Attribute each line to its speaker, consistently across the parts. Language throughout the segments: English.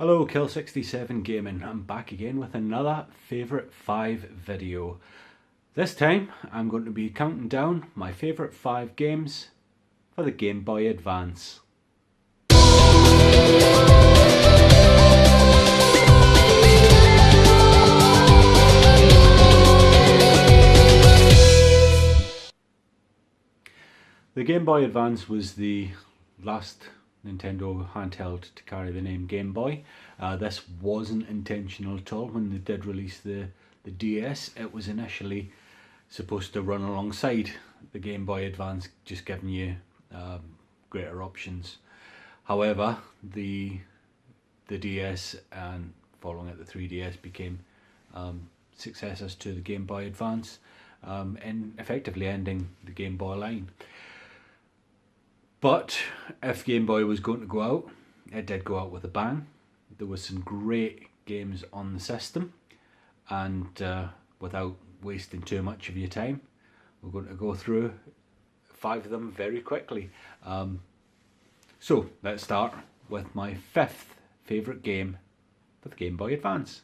Speaker 1: Hello Kill67 Gaming, I'm back again with another favourite 5 video. This time I'm going to be counting down my favourite 5 games for the Game Boy Advance. The Game Boy Advance was the last Nintendo handheld to carry the name Game Boy. This wasn't intentional at all. When they did release the DS, it was initially supposed to run alongside the Game Boy Advance, just giving you greater options. However, the DS and following it the 3DS became successors to the Game Boy Advance, and effectively ending the Game Boy line. But if Game Boy was going to go out, it did go out with a bang. There was some great games on the system, and without wasting too much of your time, we're going to go through 5 of them very quickly. So let's start with my 5th favourite game for the Game Boy Advance.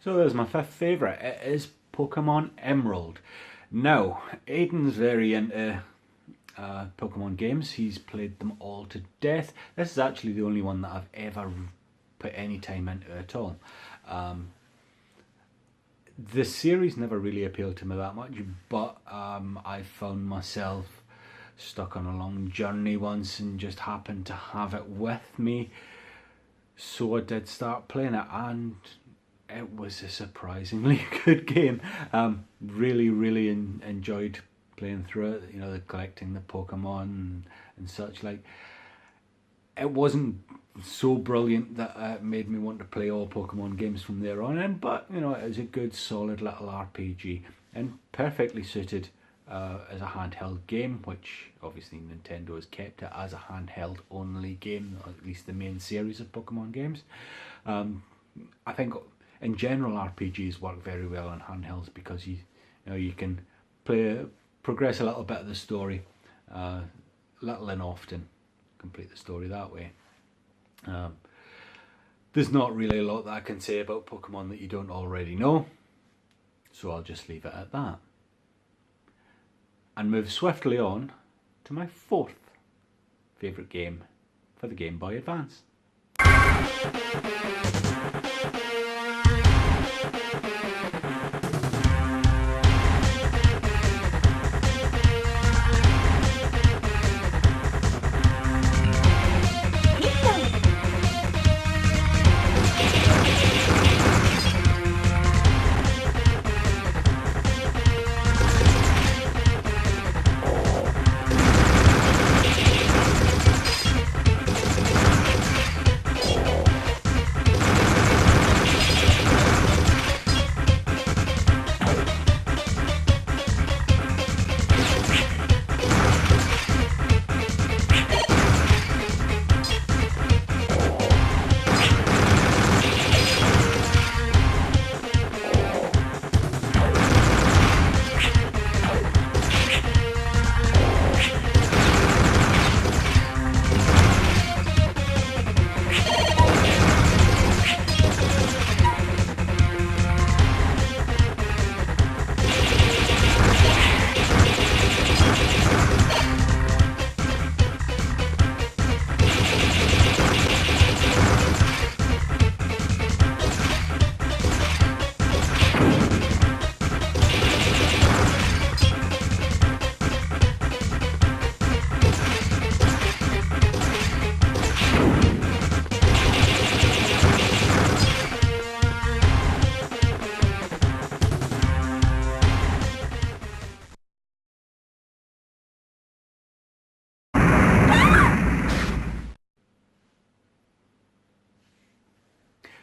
Speaker 1: So there's my 5th favourite. It is Pokemon Emerald. Now, Aiden's very into Pokemon games. He's played them all to death. This is actually the only one that I've ever put any time into at all. The series never really appealed to me that much, but I found myself stuck on a long journey once and just happened to have it with me. So I did start playing it, and it was a surprisingly good game. Really enjoyed playing through it, you know, collecting the Pokemon and such like. It wasn't so brilliant that it made me want to play all Pokemon games from there on in, but you know, it was a good solid little RPG and perfectly suited as a handheld game, which obviously Nintendo has kept it as a handheld only game, or at least the main series of Pokemon games. I think in general RPGs work very well on handhelds because you know you can progress a little bit of the story, little and often complete the story that way. There's not really a lot that I can say about Pokemon that you don't already know, so I'll just leave it at that and move swiftly on to my 4th favourite game for the Game Boy Advance.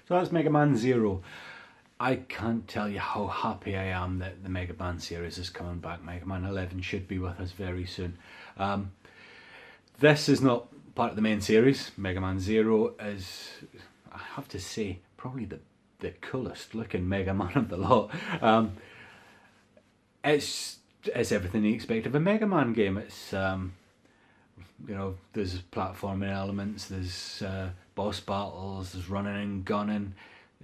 Speaker 1: So that's Mega Man Zero. I can't tell you how happy I am that the Mega Man series is coming back. Mega Man 11 should be with us very soon. This is not part of the main series. Mega Man Zero is, I have to say, probably the coolest looking Mega Man of the lot. It's everything you expect of a Mega Man game. It's you know, there's platforming elements, there's boss battles, there's running and gunning.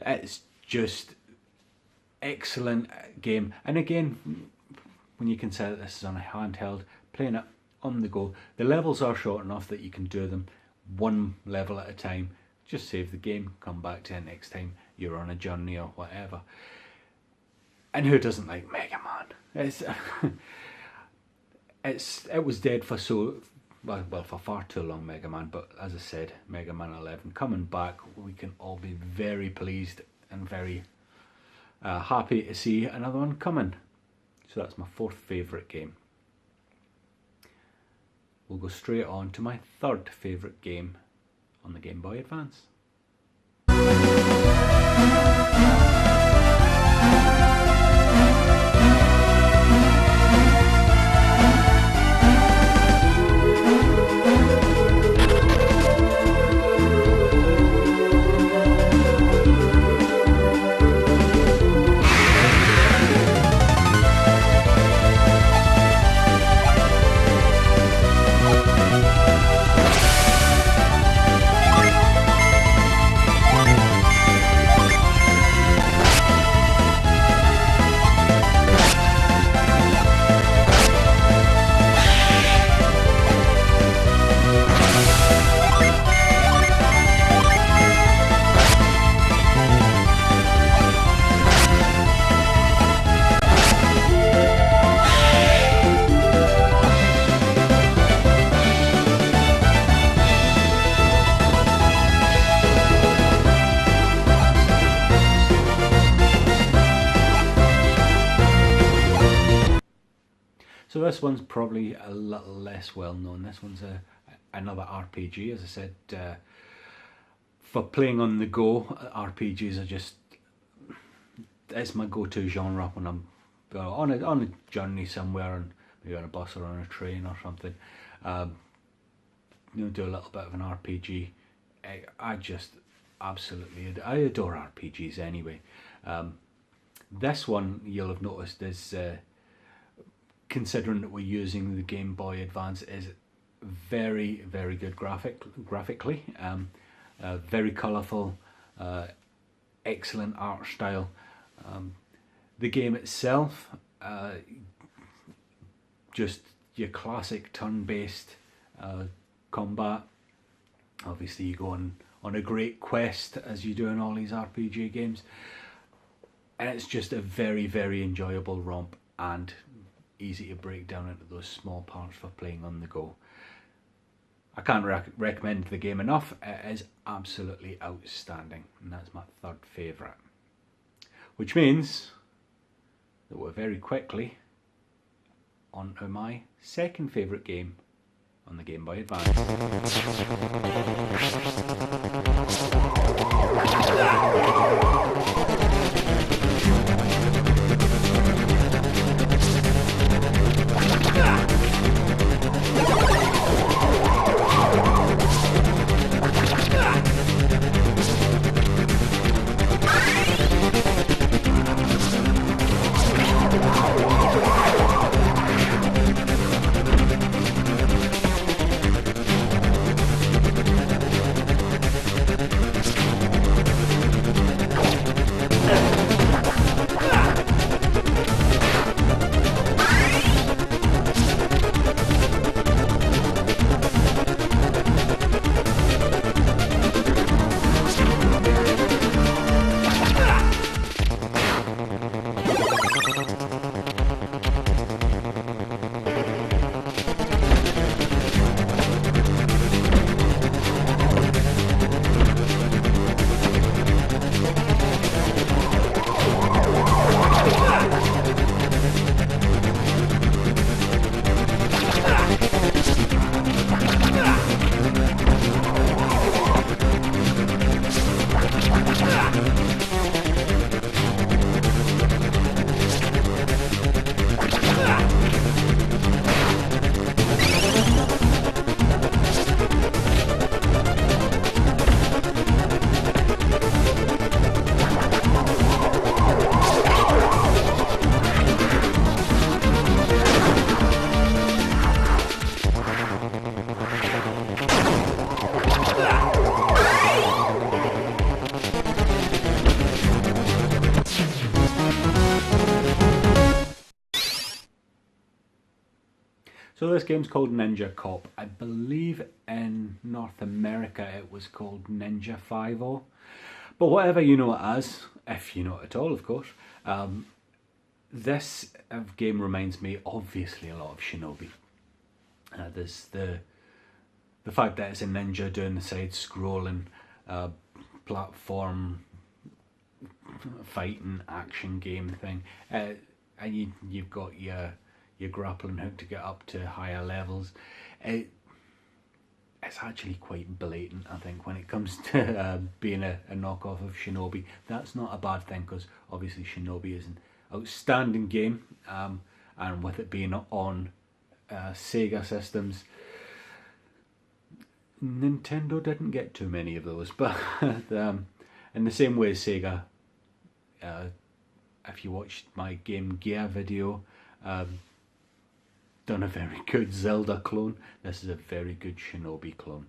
Speaker 1: It's just excellent game. And again, when you consider this is on a handheld, playing it on the go, the levels are short enough that you can do them one level at a time. Just save the game, come back to it next time you're on a journey or whatever. And who doesn't like Mega Man? It was dead for for far too long, Mega Man, but as I said, Mega Man 11 coming back, we can all be very pleased and very happy to see another one coming. So that's my fourth favourite game. We'll go straight on to my third favourite game on the Game Boy Advance. So this one's probably a little less well known. This one's another RPG, as I said. For playing on the go, RPGs are just, it's my go-to genre when I'm on a journey somewhere, and maybe on a bus or on a train or something. You know, do a little bit of an RPG. I just absolutely, I adore RPGs anyway. This one, you'll have noticed, is considering that we're using the Game Boy Advance, is very, very good graphically, very colourful, excellent art style. The game itself, just your classic turn-based combat. Obviously you go on a great quest, as you do in all these RPG games, and it's just a very, very enjoyable romp and easy to break down into those small parts for playing on the go. I can't recommend the game enough. It is absolutely outstanding, and that's my third favourite. Which means that we're very quickly on to my second favourite game on the Game Boy Advance. So this game's called Ninja Cop. I believe in North America it was called Ninja 5-0. But whatever you know it as, if you know it at all, of course, this game reminds me obviously a lot of Shinobi. There's the fact that it's a ninja doing the side-scrolling platform fighting action game thing, and you've got your grappling hook to get up to higher levels. It's actually quite blatant, I think, when it comes to being a knockoff of Shinobi. That's not a bad thing, because obviously Shinobi is an outstanding game, and with it being on Sega systems, Nintendo didn't get too many of those. But in the same way as Sega, if you watched my Game Gear video, done a very good Zelda clone. This is a very good Shinobi clone.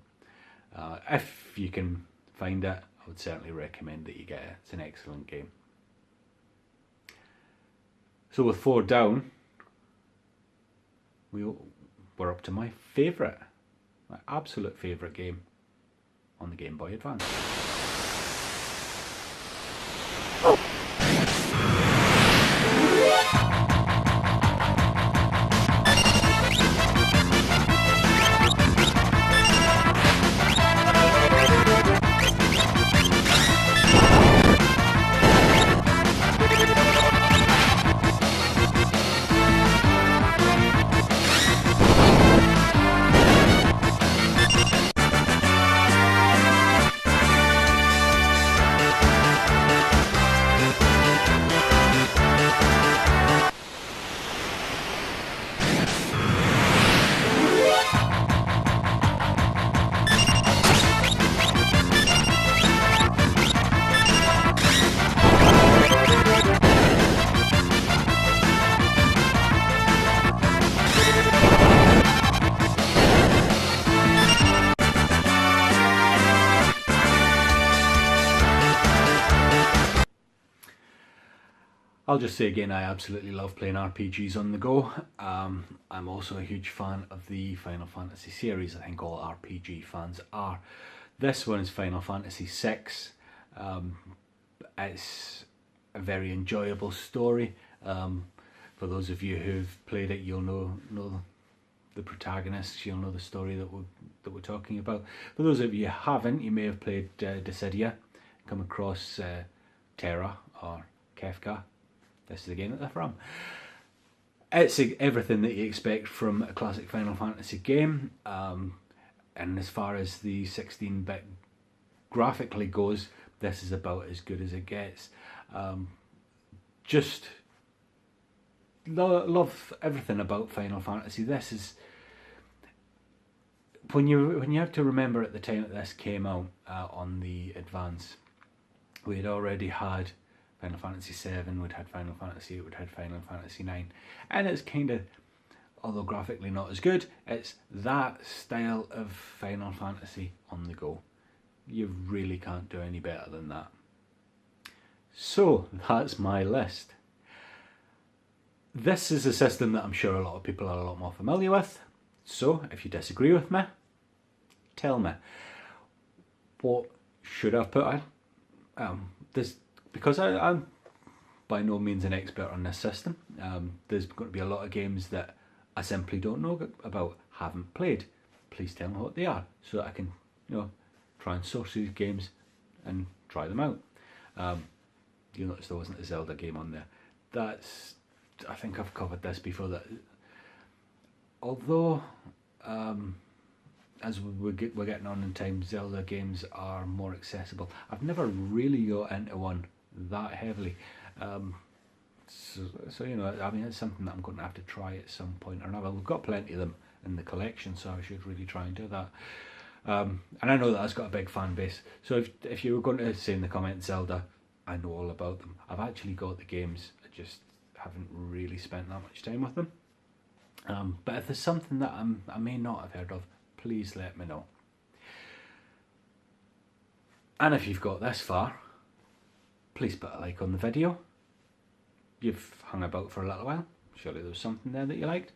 Speaker 1: If you can find it, I would certainly recommend that you get it. It's an excellent game. So with 4 down, we're up to my favourite, my absolute favourite game on the Game Boy Advance. I'll just say again, I absolutely love playing RPGs on the go. I'm also a huge fan of the Final Fantasy series. I think all RPG fans are. This one is Final Fantasy VI. It's a very enjoyable story. For those of you who've played it, you'll know the protagonists. You'll know the story that we're talking about. For those of you who haven't, you may have played Dissidia, come across Terra or Kefka. This is the game that they're from. It's everything that you expect from a classic Final Fantasy game, and as far as the 16-bit graphically goes, this is about as good as it gets. Just love everything about Final Fantasy. This is when you have to remember at the time that this came out on the Advance, we had already had Final Fantasy VII, we'd had Final Fantasy VIII, we'd had Final Fantasy IX, and it's kind of, although graphically not as good, it's that style of Final Fantasy on the go. You really can't do any better than that. So that's my list. This is a system that I'm sure a lot of people are a lot more familiar with, so if you disagree with me, tell me. What should I put in? Because I'm by no means an expert on this system. There's going to be a lot of games that I simply don't know about, haven't played. Please tell me what they are, so that I can, try and source these games and try them out. You'll notice there wasn't a Zelda game on there. I think I've covered this before, that although as we're getting on in time, Zelda games are more accessible. I've never really got into one that heavily. So I mean, it's something that I'm going to have to try at some point or another. We've got plenty of them in the collection, so I should really try and do that. And I know that that's got a big fan base. So if you were going to say in the comments Zelda, I know all about them. I've actually got the games, I just haven't really spent that much time with them. But if there's something that I may not have heard of, please let me know. And if you've got this far, please put a like on the video. You've hung about for a little while, surely there was something there that you liked.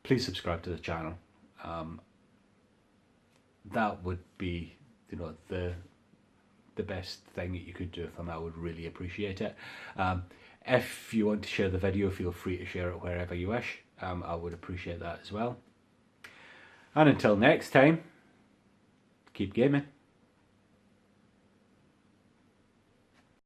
Speaker 1: please subscribe to the channel. That would be, you know, the best thing that you could do for me. I would really appreciate it. If you want to share the video, feel free to share it wherever you wish. I would appreciate that as well. And until next time, keep gaming.